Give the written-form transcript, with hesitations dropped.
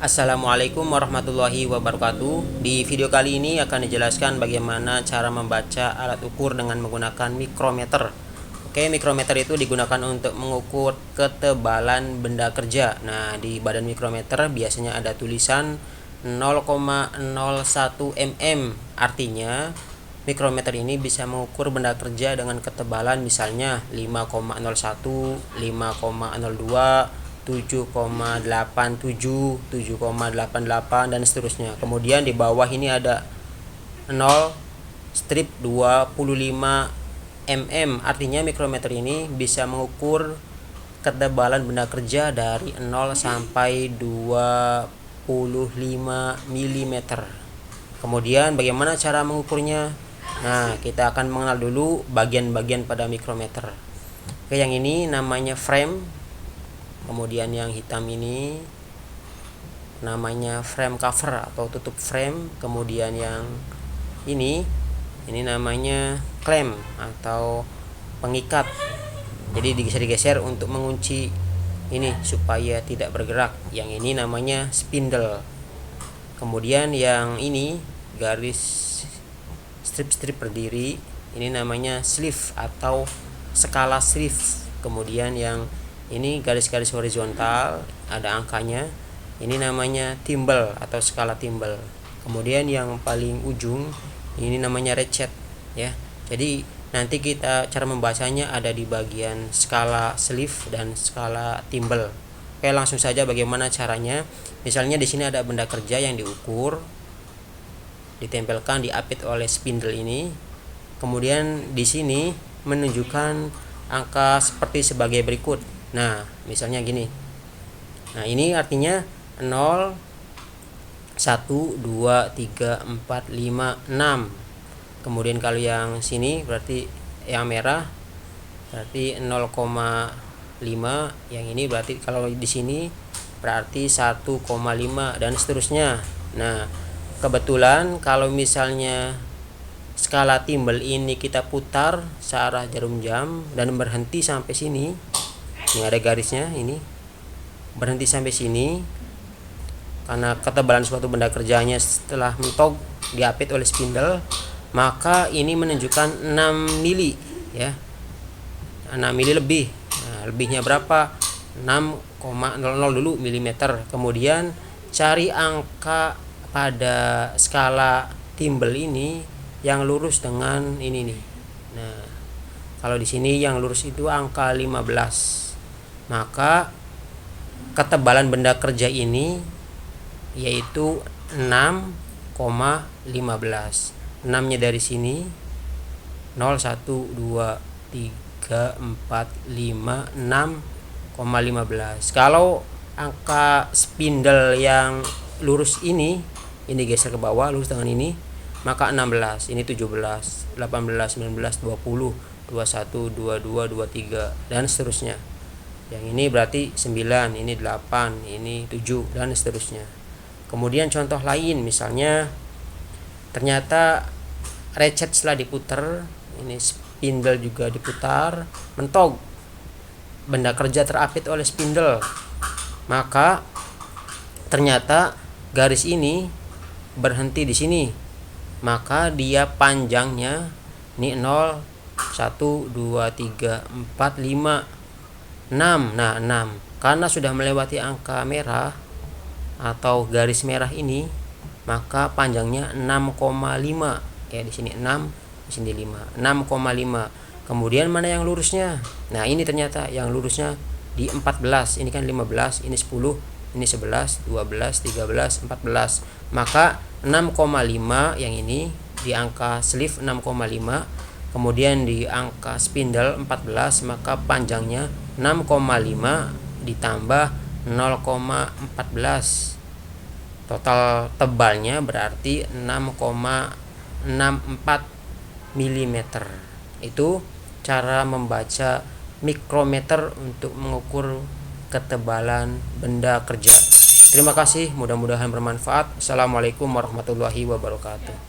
Assalamualaikum warahmatullahi wabarakatuh. Di video kali ini akan dijelaskan bagaimana cara membaca alat ukur dengan menggunakan mikrometer. Oke, mikrometer itu digunakan untuk mengukur ketebalan benda kerja. Nah, di badan mikrometer biasanya ada tulisan 0,01 mm. Artinya, mikrometer ini bisa mengukur benda kerja dengan ketebalan misalnya 5,01, 5,02, 7,87, 7,88 dan seterusnya. Kemudian di bawah ini ada 0,25 mm. Artinya mikrometer ini bisa mengukur ketebalan benda kerja dari 0 sampai 25 mm. Kemudian bagaimana cara mengukurnya? Nah, kita akan mengenal dulu bagian-bagian pada mikrometer. Oke, yang ini namanya frame. Kemudian yang hitam ini namanya frame cover atau tutup frame. Kemudian yang ini namanya clamp atau pengikat. Jadi digeser-geser untuk mengunci ini supaya tidak bergerak. Yang ini namanya spindle. Kemudian yang ini garis strip-strip berdiri, ini namanya sleeve atau skala sleeve. Kemudian yang ini garis-garis horizontal, ada angkanya. Ini namanya thimble atau skala thimble. Kemudian yang paling ujung ini namanya ratchet ya. Jadi nanti kita cara membacanya ada di bagian skala sleeve dan skala thimble. Oke, langsung saja bagaimana caranya. Misalnya di sini ada benda kerja yang diukur, ditempelkan, diapit oleh spindle ini. Kemudian di sini menunjukkan angka seperti sebagai berikut. Nah, misalnya gini. Nah, ini artinya 0, 1, 2, 3, 4, 5, 6. Kemudian kalau yang sini berarti yang merah berarti 0,5. Yang ini berarti kalau di sini berarti 1,5 dan seterusnya. Nah, kebetulan kalau misalnya skala thimble ini kita putar searah jarum jam dan berhenti sampai sini. Ini ada garisnya, ini berhenti sampai sini karena ketebalan suatu benda kerjanya setelah mentok diapit oleh spindle, maka ini menunjukkan 6 mili ya, 6 mili lebih. Nah, lebihnya berapa? 6,00 dulu milimeter. Kemudian cari angka pada skala thimble ini yang lurus dengan ini nih. Nah, kalau di sini yang lurus itu angka 15. Maka ketebalan benda kerja ini yaitu 6,15. 6-nya dari sini 0, 1, 2, 3, 4, 5, 6,15. Kalau angka spindle yang lurus ini geser ke bawah lurus dengan ini, maka 16, ini 17, 18, 19, 20, 21, 22, 23 dan seterusnya. Yang ini berarti 9, ini 8, ini 7 dan seterusnya. Kemudian contoh lain, misalnya ternyata ratchet setelah diputar, ini spindle juga diputar, mentok, benda kerja terapit oleh spindle. Maka ternyata garis ini berhenti di sini. Maka dia panjangnya ini 0, 1, 2, 3, 4, 5, 6. Nah, 6 karena sudah melewati angka merah atau garis merah ini, maka panjangnya 6,5 ya. Di sini 6, di sini 5, 6,5. Kemudian mana yang lurusnya? Nah, ini ternyata yang lurusnya di 14. Ini kan 15, ini 10, ini 11, 12, 13, 14. Maka 6,5 yang ini di angka sleeve 6,5. Kemudian di angka spindle 14, maka panjangnya 6,5 ditambah 0,14. Total tebalnya berarti 6,64 mm. Itu cara membaca mikrometer untuk mengukur ketebalan benda kerja. Terima kasih, mudah-mudahan bermanfaat. Assalamualaikum warahmatullahi wabarakatuh.